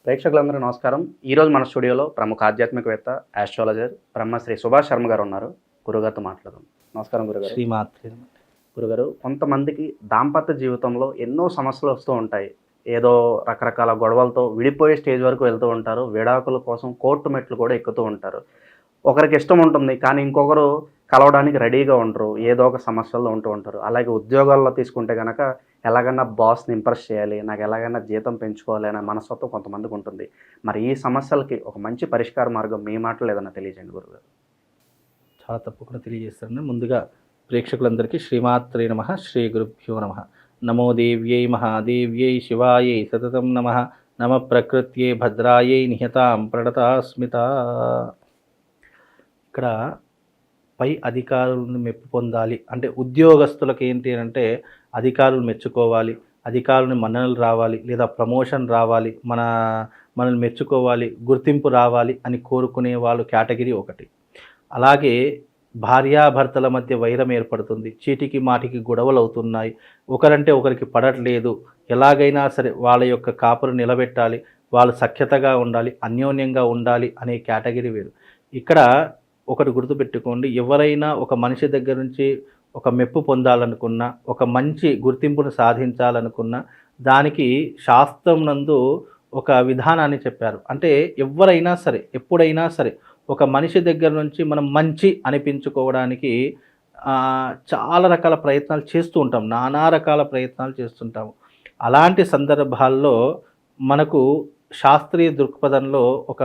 ప్రేక్షకులందరూ నమస్కారం. ఈరోజు మన స్టూడియోలో ప్రముఖ ఆధ్యాత్మికవేత్త, ఆస్ట్రాలజర్ బ్రహ్మశ్రీ సుభాష్ శర్మ గారు ఉన్నారు. గురుగారితో మాట్లాడదాం. నమస్కారం గురుగారు. శ్రీమాత్రే. గురుగారు, కొంతమందికి దాంపత్య జీవితంలో ఎన్నో సమస్యలు వస్తూ ఉంటాయి. ఏదో రకరకాల గొడవలతో విడిపోయే స్టేజ్ వరకు వెళ్తూ ఉంటారు. విడాకుల కోసం కోర్టు మెట్లు కూడా ఎక్కుతూ ఉంటారు. ఒకరికి ఇష్టం ఉంటుంది, కానీ ఇంకొకరు కలవడానికి రెడీగా ఉండరు. ఏదో ఒక సమస్యల్లో ఉంటూ ఉంటారు. అలాగే ఉద్యోగాల్లో తీసుకుంటే కనుక ఎలాగైనా బాస్ని ఇంప్రెస్ చేయాలి, నాకు ఎలాగైనా జీతం పెంచుకోవాలి అనే మనస్తత్వం కొంతమందికి ఉంటుంది. మరి ఈ సమస్యలకి ఒక మంచి పరిష్కార మార్గం మీ మాటలు ఏదైనా తెలియజేయండి గురుగారు. చాలా తప్పకుండా తెలియజేస్తారండి. ముందుగా ప్రేక్షకులందరికీ శ్రీమాత్రే నమః, శ్రీ గురుభ్యో నమః. నమో దేవ్యై మహాదేవ్యై శివాయై సతతం నమః. నమ ప్రకృత్యై భద్రాయై నిహతాం ప్రణతాస్మిత. ఇక్కడ పై అధికారులను మెప్పు పొందాలి అంటే ఉద్యోగస్తులకు ఏంటి అంటే అధికారులు మెచ్చుకోవాలి, అధికారులని మన్ననలు రావాలి, లేదా ప్రమోషన్ రావాలి, మనల్ని మెచ్చుకోవాలి, గుర్తింపు రావాలి అని కోరుకునే వాళ్ళు కేటగిరీ ఒకటి. అలాగే భార్యాభర్తల మధ్య వైరం ఏర్పడుతుంది, చీటికి మాటికి గొడవలు అవుతున్నాయి, ఒకరంటే ఒకరికి పడట్లేదు, ఎలాగైనా సరే వాళ్ళ యొక్క కాపురు నిలబెట్టాలి, వాళ్ళు సఖ్యతగా ఉండాలి, అన్యోన్యంగా ఉండాలి అనే కేటగిరీ వేరు. ఇక్కడ ఒకటి గుర్తుపెట్టుకోండి, ఎవరైనా ఒక మనిషి దగ్గర నుంచి ఒక మెప్పు పొందాలనుకున్నా, ఒక మంచి గుర్తింపును సాధించాలనుకున్నా దానికి శాస్త్రం నందు ఒక విధానాన్ని చెప్పారు. అంటే ఎవరైనా సరే ఎప్పుడైనా సరే ఒక మనిషి దగ్గర నుంచి మనం మంచి అనిపించుకోవడానికి చాలా రకాల ప్రయత్నాలు చేస్తూ ఉంటాం, నానా రకాల ప్రయత్నాలు చేస్తుంటాము. అలాంటి సందర్భాల్లో మనకు శాస్త్రీయ దృక్పథంలో ఒక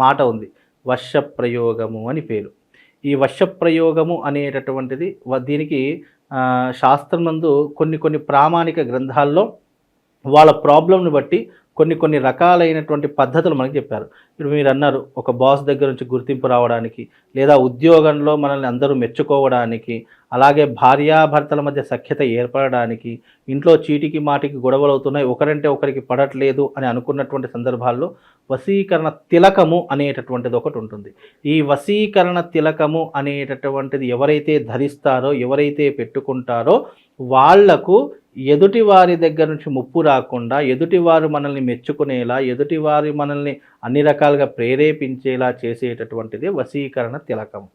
మాట ఉంది, వశప్రయోగము అని పేరు. ఈ వశప్రయోగము అనేటటువంటిది దీనికి శాస్త్రం నందు కొన్ని ప్రామాణిక గ్రంథాల్లో వాళ్ళ ప్రాబ్లంని బట్టి కొన్ని రకాలైనటువంటి పద్ధతులు మనకి చెప్పారు. ఇప్పుడు మీరు అన్నారు, ఒక బాస్ దగ్గర నుంచి గుర్తింపు రావడానికి, లేదా ఉద్యోగంలో మనల్ని అందరూ మెచ్చుకోవడానికి, అలాగే భార్యాభర్తల మధ్య సఖ్యత ఏర్పడడానికి, ఇంట్లో చీటికి మాటికి గొడవలు అవుతున్నాయి, ఒకరంటే ఒకరికి పడట్లేదు అని అనుకున్నటువంటి సందర్భాల్లో వశీకరణ తిలకము అనేటటువంటిది ఒకటి ఉంటుంది. ఈ వశీకరణ తిలకము అనేటటువంటిది ఎవరైతే ధరిస్తారో, ఎవరైతే పెట్టుకుంటారో వాళ్లకు ఎదుటివారి దగ్గర నుంచి ముప్పు రాకుండా, ఎదుటివారు మనల్ని మెచ్చుకునేలా, ఎదుటివారి మనల్ని అన్ని రకాలుగా ప్రేరేపించేలా చేసేటటువంటిది వశీకరణ తిలకము.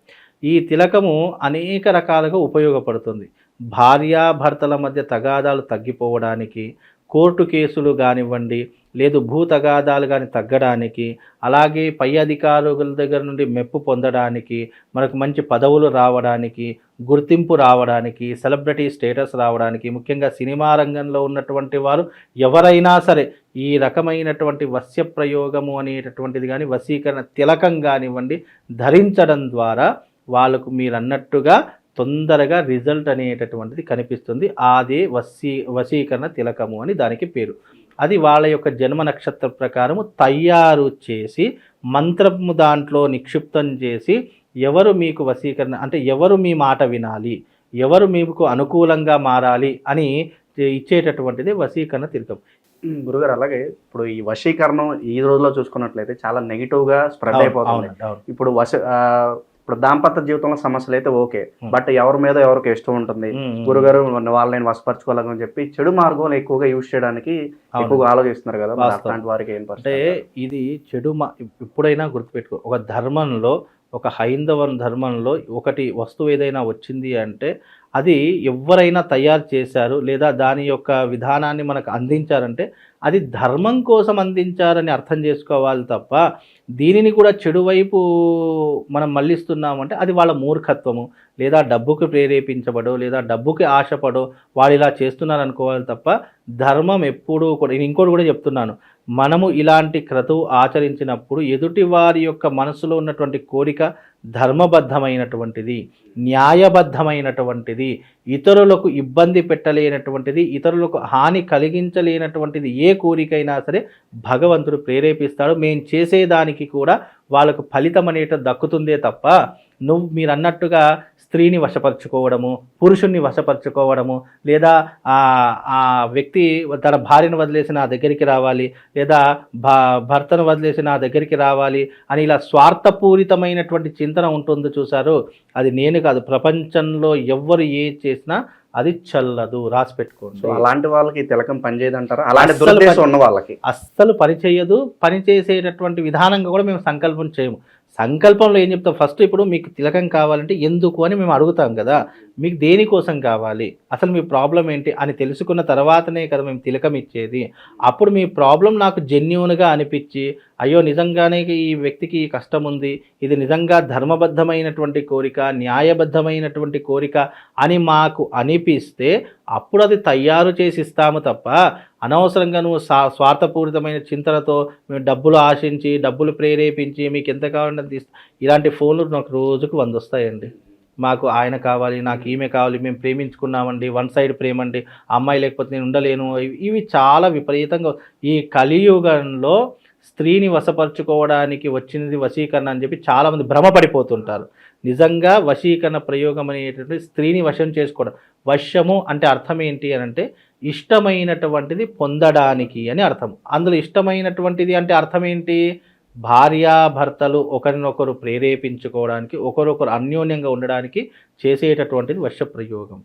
ఈ తిలకము అనేక రకాలుగా ఉపయోగపడుతుంది. భార్యాభర్తల మధ్య తగాదాలు తగ్గిపోవడానికి, కోర్టు కేసులు కానివ్వండి, లేదు భూ తగాదాలు కానీ తగ్గడానికి, అలాగే పై అధికారుల దగ్గర నుండి మెప్పు పొందడానికి, మనకు మంచి పదవులు రావడానికి, గుర్తింపు రావడానికి, సెలబ్రిటీ స్టేటస్ రావడానికి, ముఖ్యంగా సినిమా రంగంలో ఉన్నటువంటి వారు ఎవరైనా సరే ఈ రకమైనటువంటి వశ్య ప్రయోగము అనేటటువంటిది కానీ, వశీకరణ తిలకం కానివ్వండి ధరించడం ద్వారా వాళ్ళకు మీరు అన్నట్టుగా తొందరగా రిజల్ట్ అనేటటువంటిది కనిపిస్తుంది. అదే వశీకరణ తిలకము అని దానికి పేరు. అది వాళ్ళ యొక్క జన్మ నక్షత్ర ప్రకారము తయారు చేసి మంత్రము దాంట్లో నిక్షిప్తం చేసి, ఎవరు మీకు వశీకరణ అంటే ఎవరు మీ మాట వినాలి, ఎవరు మీకు అనుకూలంగా మారాలి అని ఇచ్చేటటువంటిది వశీకరణ తిలకం. గురుగారు, అలాగే ఇప్పుడు ఈ వశీకరణం ఈ రోజులో చూసుకున్నట్లయితే చాలా నెగిటివ్గా స్ప్రెడ్ అయిపోతుంది. ఇప్పుడు దాంపత్య జీవితంలో సమస్యలు అయితే ఓకే, బట్ ఎవరి మీద ఎవరికి ఇష్టం ఉంటుంది, గురుగారు వాళ్ళని వశపరచుకోవాలని చెప్పి చెడు మార్గంలో ఎక్కువగా యూజ్ చేయడానికి ఎక్కువగా ఆలోచిస్తున్నారు కదా. అలాంటి వారికి ఏం అంటే ఇది చెడు ఎప్పుడైనా గుర్తుపెట్టుకో, ఒక ధర్మంలో, ఒక హైందవ ధర్మంలో ఒకటి వస్తువు ఏదైనా వచ్చింది అంటే అది ఎవరైనా తయారు చేశారు, లేదా దాని యొక్క విధానాన్ని మనకు అందించారంటే అది ధర్మం కోసం అందించారని అర్థం చేసుకోవాలి తప్ప, దీనిని కూడా చెడు వైపు మనం మళ్ళిస్తున్నామంటే అది వాళ్ళ మూర్ఖత్వము, లేదా డబ్బుకి ప్రేరేపించబడో, లేదా డబ్బుకి ఆశపడో వాళ్ళు ఇలా చేస్తున్నారు అనుకోవాలి తప్ప, ధర్మం ఎప్పుడూ కూడా. ఇంకోటి కూడా చెప్తున్నాను, మనము ఇలాంటి క్రతువు ఆచరించినప్పుడు ఎదుటి వారి యొక్క మనసులో ఉన్నటువంటి కోరిక ధర్మబద్ధమైనటువంటిది, న్యాయబద్ధమైనటువంటిది, ఇతరులకు ఇబ్బంది పెట్టలేనటువంటిది, ఇతరులకు హాని కలిగించలేనటువంటిది ఏ కోరికైనా సరే భగవంతుడు ప్రేరేపిస్తాడు. మేము చేసేదానికి కూడా వాళ్ళకు ఫలితం అనేట దక్కుతుందే తప్ప, మీరు అన్నట్టుగా స్త్రీని వశపరుచుకోవడము, పురుషుణ్ణి వశపరుచుకోవడము, లేదా ఆ వ్యక్తి తన భార్యను వదిలేసి నా దగ్గరికి రావాలి, లేదా భర్తను వదిలేసి నా దగ్గరికి రావాలి అని ఇలా స్వార్థపూరితమైనటువంటి చింతన ఉంటుంది చూసారు. అది నేను కాదు, ప్రపంచంలో ఎవ్వరు ఏ చేసినా అది చల్లదు, రాసి పెట్టుకోండి. సో అలాంటి వాళ్ళకి ఈ తిలకం పనిచేయదు అంటారా? అలాంటి దురుద్దేశం ఉన్న వాళ్ళకి అస్సలు పనిచేయదు. పనిచేసేటటువంటి విధానంగా కూడా మేము సంకల్పం చేయము. సంకల్పంలో ఏం చెప్తాం, ఫస్ట్ ఇప్పుడు మీకు తిలకం కావాలంటే ఎందుకు అని మేము అడుగుతాం కదా, మీకు దేనికోసం కావాలి, అసలు మీ ప్రాబ్లం ఏంటి అని తెలుసుకున్న తర్వాతనే కదా మేము తిలకం ఇచ్చేది. అప్పుడు మీ ప్రాబ్లం నాకు జెన్యూన్గా అనిపించి, అయ్యో నిజంగానే ఈ వ్యక్తికి ఈ కష్టం ఉంది, ఇది నిజంగా ధర్మబద్ధమైనటువంటి కోరిక, న్యాయబద్ధమైనటువంటి కోరిక అని మాకు అనిపిస్తే అప్పుడు అది తయారు చేసి ఇస్తాము తప్ప అనవసరంగా నువ్వు స్వార్థపూరితమైన చింతనతో మేము డబ్బులు ఆశించి, డబ్బులు ప్రేరేపించి మీకు ఎంత కావాలంటే ఇలాంటి ఫోన్లు నాకు రోజుకు 100 వస్తాయండి. మాకు ఆయన కావాలి, నాకు ఈమె కావాలి, మేము ప్రేమించుకున్నామండి, వన్ సైడ్ ప్రేమ అండి, అమ్మాయి లేకపోతే నేను ఉండలేను. ఇవి చాలా విపరీతంగా ఈ కలియుగంలో స్త్రీని వశపరుచుకోవడానికి వచ్చినది వశీకరణ అని చెప్పి చాలామంది భ్రమపడిపోతుంటారు. నిజంగా వశీకరణ ప్రయోగం అనేటువంటి స్త్రీని వశం చేసుకోవడం. వశము అంటే అర్థం ఏంటి అని అంటే ఇష్టమైనటువంటిది పొందడానికి అని అర్థం. అందులో ఇష్టమైనటువంటిది అంటే అర్థం ఏంటి, భార్యాభర్తలు ఒకరినొకరు ప్రేరేపించుకోవడానికి, ఒకరొకరు అన్యోన్యంగా ఉండడానికి చేసేటటువంటిది వశ ప్రయోగం.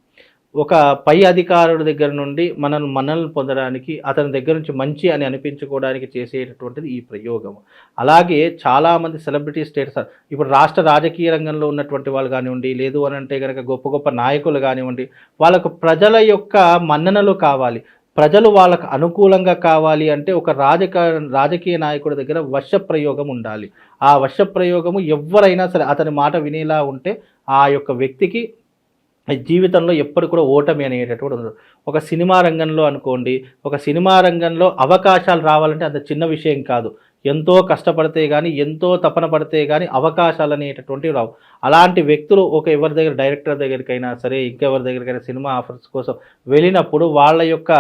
ఒక పై అధికారుడి దగ్గర నుండి మనల్ని పొందడానికి, అతని దగ్గర నుంచి మంచి అని అనిపించుకోవడానికి చేసేటటువంటిది ఈ ప్రయోగం. అలాగే చాలామంది సెలబ్రిటీ స్టేటస్, ఇప్పుడు రాష్ట్ర రాజకీయ రంగంలో ఉన్నటువంటి వాళ్ళు కానివ్వండి, లేదు అని అంటే కనుక గొప్ప గొప్ప నాయకులు కానివ్వండి, వాళ్ళకు ప్రజల యొక్క మన్ననలు కావాలి, ప్రజలు వాళ్ళకు అనుకూలంగా కావాలి అంటే ఒక రాజకీయ నాయకుడి దగ్గర వశ ప్రయోగం ఉండాలి. ఆ వశ ప్రయోగము ఎవరైనా సరే అతని మాట వినేలా ఉంటే ఆ యొక్క వ్యక్తికి జీవితంలో ఎప్పుడు కూడా ఓటమి అనేటటువంటి ఉండదు. ఒక సినిమా రంగంలో అనుకోండి, ఒక సినిమా రంగంలో అవకాశాలు రావాలంటే అంత చిన్న విషయం కాదు. ఎంతో కష్టపడితే కానీ, ఎంతో తపన పడితే కానీ అవకాశాలు అనేటటువంటివి రావు. అలాంటి వ్యక్తులు ఎవరి దగ్గర, డైరెక్టర్ దగ్గరికైనా సరే, ఇంకెవరి దగ్గరికైనా సినిమా ఆఫర్స్ కోసం వెళ్ళినప్పుడు వాళ్ళ యొక్క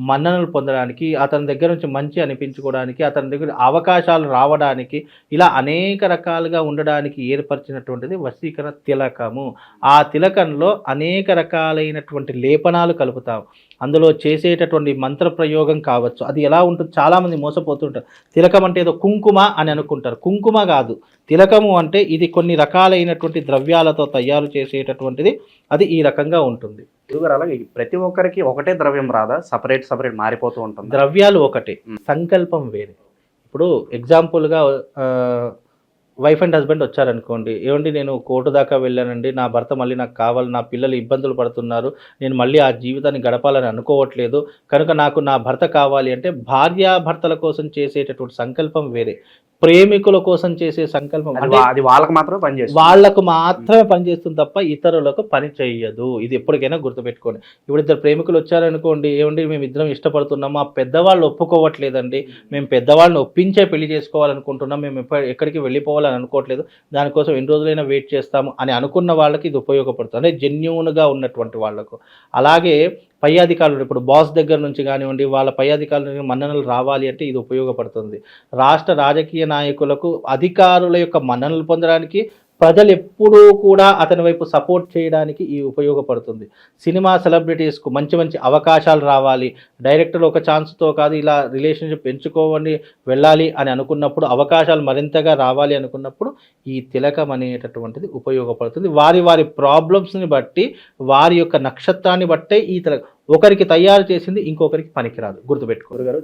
మన్ననలు పొందడానికి, అతని దగ్గర నుంచి మంచి అనిపించుకోవడానికి, అతని దగ్గర అవకాశాలు రావడానికి, ఇలా అనేక రకాలుగా ఉండడానికి ఏర్పరిచినటువంటిది వశీకరణ తిలకము. ఆ తిలకంలో అనేక రకాలైనటువంటి లేపనాలు కలుపుతాం. అందులో చేసేటటువంటి మంత్ర ప్రయోగం కావచ్చు. అది ఎలా ఉంటుంది, చాలామంది మోసపోతుంటారు. తిలకం అంటే ఏదో కుంకుమ అని అనుకుంటారు. కుంకుమ కాదు, తిలకము అంటే ఇది కొన్ని రకాలైనటువంటి ద్రవ్యాలతో తయారు చేసేటటువంటిది. అది ఈ రకంగా ఉంటుంది. అలాగే ప్రతి ఒక్కరికి ఒకటే ద్రవ్యం రాదా, సపరేట్ మారిపోతూ ఉంటుంది? ద్రవ్యాలు ఒకటే, సంకల్పం వేరే. ఇప్పుడు ఎగ్జాంపుల్గా వైఫ్ అండ్ హస్బెండ్ వచ్చారనుకోండి, ఏమండి నేను కోర్టు దాకా వెళ్ళానండి, నా భర్త మళ్ళీ నాకు కావాలి, నా పిల్లలు ఇబ్బందులు పడుతున్నారు, నేను మళ్ళీ ఆ జీవితాన్ని గడపాలని అనుకోవట్లేదు, కనుక నాకు నా భర్త కావాలి అంటే భార్యాభర్తల కోసం చేసేటటువంటి సంకల్పం వేరే, ప్రేమికుల కోసం చేసే సంకల్పం అది వాళ్ళకు మాత్రమే పనిచేస్తుంది, వాళ్ళకు మాత్రమే పనిచేస్తుంది తప్ప ఇతరులకు పని చెయ్యదు. ఇది ఎప్పటికైనా గుర్తుపెట్టుకోండి. ఇప్పుడు ఇద్దరు ప్రేమికులు వచ్చారనుకోండి, ఏమండి మేము ఇద్దరం ఇష్టపడుతున్నాం, మా పెద్దవాళ్ళు ఒప్పుకోవట్లేదండి, మేము పెద్దవాళ్ళని ఒప్పించే పెళ్లి చేసుకోవాలనుకుంటున్నాం, మేము ఎక్కడికి వెళ్ళిపోవాలని అనుకోవట్లేదు, దానికోసం ఎన్ని రోజులైనా వెయిట్ చేస్తాము అని అనుకున్న వాళ్ళకి ఇది ఉపయోగపడుతుంది, అంటే జెన్యూన్గా ఉన్నటువంటి వాళ్లకు. అలాగే పై అధికారులు, ఇప్పుడు బాస్ దగ్గర నుంచి కానివ్వండి, వాళ్ళ పై అధికారుల నుంచి మన్ననలు రావాలి అంటే ఇది ఉపయోగపడుతుంది. రాష్ట్ర రాజకీయ నాయకులకు అధికారుల యొక్క మన్ననలు పొందడానికి, ప్రజలు ఎప్పుడూ కూడా అతని వైపు సపోర్ట్ చేయడానికి ఈ ఉపయోగపడుతుంది. సినిమా సెలబ్రిటీస్కు మంచి మంచి అవకాశాలు రావాలి, డైరెక్టర్ ఒక ఛాన్స్తో కాదు ఇలా రిలేషన్షిప్ పెంచుకోవాలి వెళ్ళాలి అని అనుకున్నప్పుడు, అవకాశాలు మరింతగా రావాలి అనుకున్నప్పుడు ఈ తిలకం అనేటటువంటిది ఉపయోగపడుతుంది. వారి వారి ప్రాబ్లమ్స్ని బట్టి, వారి యొక్క నక్షత్రాన్ని బట్టే ఈ తిలకం ఒకరికి తయారు చేసింది ఇంకొకరికి పనికిరాదు, గుర్తుపెట్టుకోరు గారు.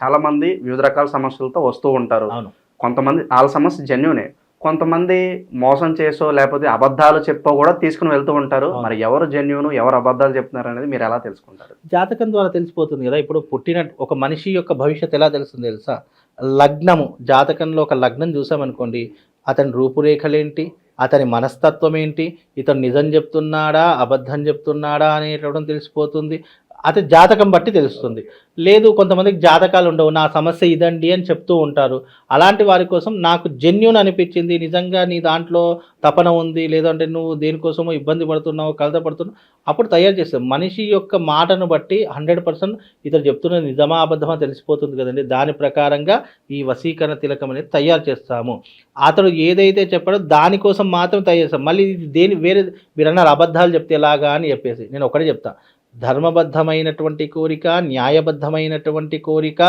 చాలా మంది వివిధ రకాల సమస్యలతో వస్తూ ఉంటారు. అవును, కొంతమంది వాళ్ళ సమస్య జెన్యూనే, కొంతమంది మోసం చేసో లేకపోతే అబద్ధాలు చెప్పో కూడా తీసుకుని వెళ్తూ ఉంటారు. మరి ఎవరు జెన్యూన్, ఎవరు అబద్ధాలు చెప్తున్నారు అనేది మీరు ఎలా తెలుసుకుంటారు? జాతకం ద్వారా తెలిసిపోతుంది కదా. ఇప్పుడు పుట్టిన ఒక మనిషి యొక్క భవిష్యత్తు ఎలా తెలుస్తుంది తెలుసా? లగ్నము, జాతకంలో ఒక లగ్నం చూసామనుకోండి, అతని రూపురేఖలేంటి, అతని మనస్తత్వం ఏంటి, ఇతను నిజం చెప్తున్నాడా అబద్ధం చెప్తున్నాడా అనేటప్పుడు తెలిసిపోతుంది. అతని జాతకం బట్టి తెలుస్తుంది. లేదు కొంతమందికి జాతకాలు ఉండవు, నా సమస్య ఇదండి అని చెప్తూ ఉంటారు. అలాంటి వారి కోసం నాకు జెన్యూన్ అనిపించింది, నిజంగా నీ దాంట్లో తపన ఉంది, లేదంటే నువ్వు దేనికోసమో ఇబ్బంది పడుతున్నావు, కలత పడుతున్నావు, అప్పుడు తయారు చేస్తాం. మనిషి యొక్క మాటను బట్టి 100% ఇతను చెప్తున్నది నిజమా అబద్ధమా తెలిసిపోతుంది కదండి. దాని ప్రకారంగా ఈ వశీకరణ తిలకం అనేది తయారు చేస్తాము. అతడు ఏదైతే చెప్పాడో దానికోసం మాత్రం తయారు చేస్తాం. మళ్ళీ ఇది వేరే మీరు అన్నారు అబద్ధాలు చెప్తే ఎలాగా అని చెప్పేసి, నేను ఒకటే చెప్తా, ధర్మబద్ధమైనటువంటి కోరిక, న్యాయబద్ధమైనటువంటి కోరిక,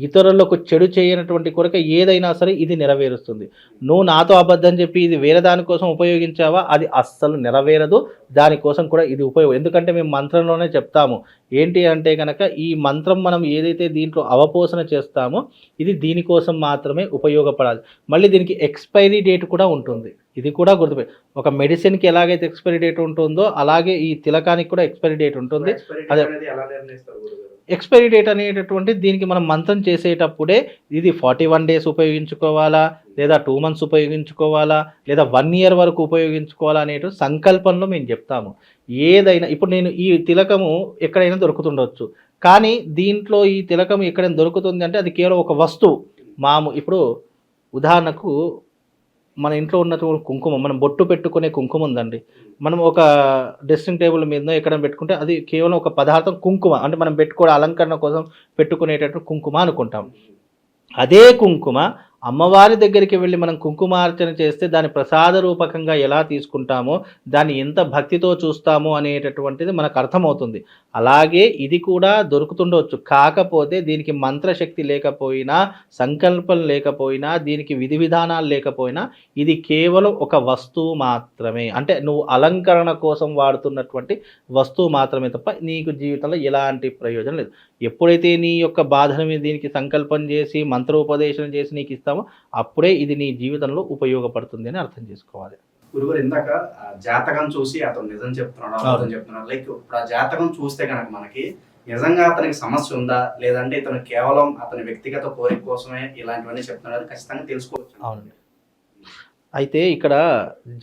ఇతరులకు చెడు చేయనటువంటి కోరిక ఏదైనా సరే ఇది నెరవేరుస్తుంది. నువ్వు నాతో అబద్ధం చెప్పి ఇది వేరే దానికోసం ఉపయోగించావా, అది అస్సలు నెరవేరదు. దానికోసం కూడా ఇది ఉపయోగం. ఎందుకంటే మేము మంత్రంలోనే చెప్తాము ఏంటి అంటే కనుక, ఈ మంత్రం మనం ఏదైతే దీంట్లో అవపోసన చేస్తామో ఇది దీనికోసం మాత్రమే ఉపయోగపడాలి. మళ్ళీ దీనికి ఎక్స్పైరీ డేట్ కూడా ఉంటుంది. ఇది కూడా గుర్తుపెట్టి, ఒక మెడిసిన్కి ఎలాగైతే ఎక్స్పైరీ డేట్ ఉంటుందో అలాగే ఈ తిలకానికి కూడా ఎక్స్పైరీ డేట్ ఉంటుంది. అదే ఎక్స్పైరీ డేట్ అనేటటువంటి దీనికి మనం మంత్రం చేసేటప్పుడే ఇది 41 days ఉపయోగించుకోవాలా, లేదా 2 months ఉపయోగించుకోవాలా, లేదా 1 year వరకు ఉపయోగించుకోవాలా అనేటు సంకల్పంలో మేము చెప్తాము. ఏదైనా ఇప్పుడు నేను ఈ తిలకము ఎక్కడైనా దొరుకుతుండొచ్చు, కానీ దీంట్లో ఈ తిలకం ఎక్కడైనా దొరుకుతుంది అంటే అది కేవలం ఒక వస్తువు. ఇప్పుడు ఉదాహరణకు మన ఇంట్లో ఉన్నటువంటి కుంకుమ, మనం బొట్టు పెట్టుకునే కుంకుమ ఉందండి, మనం ఒక డ్రెస్సింగ్ టేబుల్ మీద ఎక్కడ పెట్టుకుంటే అది కేవలం ఒక పదార్థం కుంకుమ, అంటే మనం పెట్టుకోవడం అలంకరణ కోసం పెట్టుకునేటట్టు కుంకుమ అనుకుంటాం. అదే కుంకుమ అమ్మవారి దగ్గరికి వెళ్ళి మనం కుంకుమార్చన చేస్తే దాని ప్రసాద రూపకంగా ఎలా తీసుకుంటామో, దాన్ని ఎంత భక్తితో చూస్తామో అనేటటువంటిది మనకు అర్థమవుతుంది. అలాగే ఇది కూడా దొరుకుతుండవచ్చు, కాకపోతే దీనికి మంత్రశక్తి లేకపోయినా, సంకల్పం లేకపోయినా, దీనికి విధి విధానాలు లేకపోయినా ఇది కేవలం ఒక వస్తువు మాత్రమే. అంటే నువ్వు అలంకరణ కోసం వాడుతున్నటువంటి వస్తువు మాత్రమే తప్ప నీకు జీవితంలో ఎలాంటి ప్రయోజనం లేదు. ఎప్పుడైతే నీ యొక్క బాధను మీద దీనికి సంకల్పం చేసి మంత్రోపదేశం చేసి నీకు ఇస్తామో అప్పుడే ఇది నీ జీవితంలో ఉపయోగపడుతుంది అని అర్థం చేసుకోవాలి. గురుగారు ఇందాక జాతకం చూసి అతను నిజం చెప్తున్నాడు అబద్ధం చెప్తున్నాడు, లైక్ ఇప్పుడు ఆ జాతకం చూస్తే కనుక మనకి నిజంగా అతనికి సమస్య ఉందా, లేదంటే ఇతను కేవలం అతని వ్యక్తిగత కోరిక కోసమే ఇలాంటివన్నీ చెప్తున్నాడు ఖచ్చితంగా తెలుసుకోవచ్చు. అవునండి. అయితే ఇక్కడ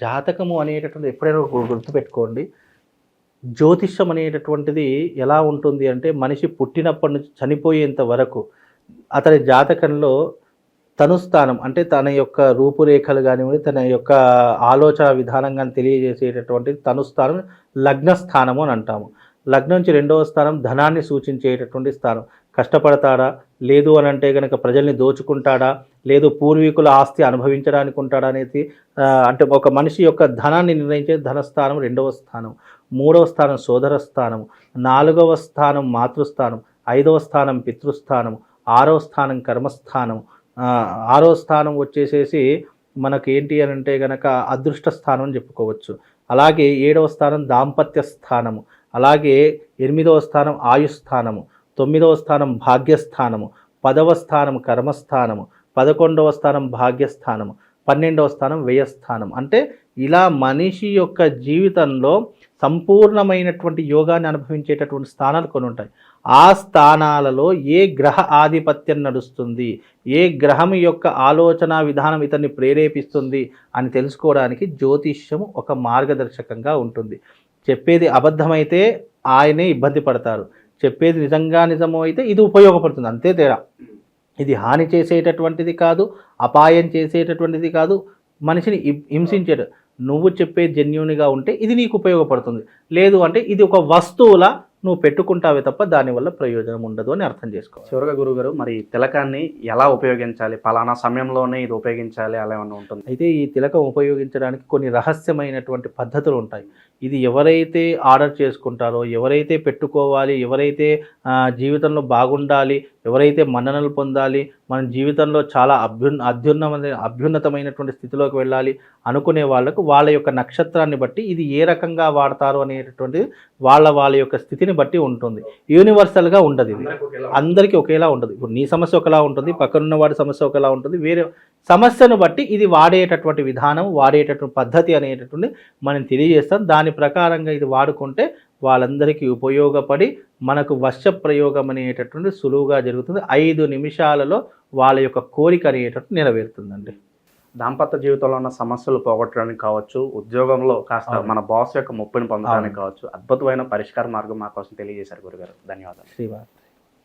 జాతకము అనేటటువంటి ఎప్పుడైనా గుర్తుపెట్టుకోండి, జ్యోతిష్యం అనేటటువంటిది ఎలా ఉంటుంది అంటే మనిషి పుట్టినప్పటి నుంచి చనిపోయేంత వరకు అతని జాతకంలో తనుస్థానం, అంటే తన యొక్క రూపురేఖలు కానివ్వండి, తన యొక్క ఆలోచన విధానం కానీ తెలియజేసేటటువంటి తనుస్థానం లగ్నస్థానము అని అంటాము. లగ్నం నుంచి 2వ స్థానం ధనాన్ని సూచించేటటువంటి స్థానం. కష్టపడతాడా, లేదు అని అంటే కనుక ప్రజల్ని దోచుకుంటాడా, లేదు పూర్వీకుల ఆస్తి అనుభవించడానికి ఉంటాడా అనేది అంటే ఒక మనిషి యొక్క ధనాన్ని నిర్ణయించే ధనస్థానం 2వ స్థానం. 3వ స్థానం సోదర స్థానం, 4వ స్థానం మాతృస్థానం, 5వ స్థానం పితృస్థానం, 6వ స్థానం కర్మస్థానం, 6వ స్థానం వచ్చేసేసి మనకి ఏంటి అని అంటే కనుక అదృష్ట స్థానం అని చెప్పుకోవచ్చు. అలాగే 7వ స్థానం దాంపత్య స్థానము, అలాగే 8వ స్థానం ఆయుస్థానము, 9వ స్థానం భాగ్యస్థానము, 10వ స్థానం కర్మస్థానము, 11వ స్థానం భాగ్యస్థానము, 12వ స్థానం వ్యయస్థానం. అంటే ఇలా మనిషి యొక్క జీవితంలో సంపూర్ణమైనటువంటి యోగాన్ని అనుభవించేటటువంటి స్థానాలు కొన్ని ఉంటాయి. ఆ స్థానాలలో ఏ గ్రహ ఆధిపత్యం నడుస్తుంది, ఏ గ్రహం యొక్క ఆలోచన విధానం ఇతన్ని ప్రేరేపిస్తుంది అని తెలుసుకోవడానికి జ్యోతిష్యము ఒక మార్గదర్శకంగా ఉంటుంది. చెప్పేది అబద్ధమైతే ఆయనే ఇబ్బంది పడతారు, చెప్పేది నిజమో అయితే ఇది ఉపయోగపడుతుంది, అంతే తేడా. ఇది హాని చేసేటటువంటిది కాదు, అపాయం చేసేటటువంటిది కాదు, మనిషిని హింసించేట. నువ్వు చెప్పే జెన్యూన్గా ఉంటే ఇది నీకు ఉపయోగపడుతుంది, లేదు అంటే ఇది ఒక వస్తువులా నువ్వు పెట్టుకుంటావే తప్ప దానివల్ల ప్రయోజనం ఉండదు అని అర్థం చేసుకోవాలి. చివరిగా గురుగారు, మరి తిలకాన్ని ఎలా ఉపయోగించాలి, పలానా సమయంలోనే ఇది ఉపయోగించాలి అలా ఏమన్నా ఉంటుంది? అయితే ఈ తిలకం ఉపయోగించడానికి కొన్ని రహస్యమైనటువంటి పద్ధతులు ఉంటాయి. ఇది ఎవరైతే ఆర్డర్ చేసుకుంటారో, ఎవరైతే పెట్టుకోవాలి, ఎవరైతే జీవితంలో బాగుండాలి, ఎవరైతే మన్ననలు పొందాలి, మన జీవితంలో చాలా అభ్యున్నతమైనటువంటి స్థితిలోకి వెళ్ళాలి అనుకునే వాళ్ళకు వాళ్ళ యొక్క నక్షత్రాన్ని బట్టి ఇది ఏ రకంగా వాడతారు అనేటటువంటిది వాళ్ళ యొక్క స్థితిని బట్టి ఉంటుంది. యూనివర్సల్గా ఉండదు, ఇది అందరికీ ఒకేలా ఉండదు. ఇప్పుడు నీ సమస్య ఒకలా ఉంటుంది, పక్కనున్న వాడి సమస్య ఒకలా ఉంటుంది, వేరే సమస్యను బట్టి ఇది వాడేటటువంటి విధానం, వాడేటటువంటి పద్ధతి అనేటటువంటి మనం తెలియజేస్తాం. దాని ప్రకారంగా ఇది వాడుకుంటే వాళ్ళందరికీ ఉపయోగపడి మనకు వశ ప్రయోగం అనేటటువంటి సులువుగా జరుగుతుంది. 5 నిమిషాలలో వాళ్ళ యొక్క కోరిక అనేటటువంటి నెరవేరుతుందండి. దాంపత్య జీవితంలో ఉన్న సమస్యలు పోగొట్టడానికి కావచ్చు, ఉద్యోగంలో కాస్త అవును. మన బాస్ యొక్క ముప్పుని పొందడానికి అవును. కావచ్చు, అద్భుతమైన పరిష్కార మార్గం మా కోసం తెలియజేశారు గురుగారు. ధన్యవాదాలు. శ్రీవారి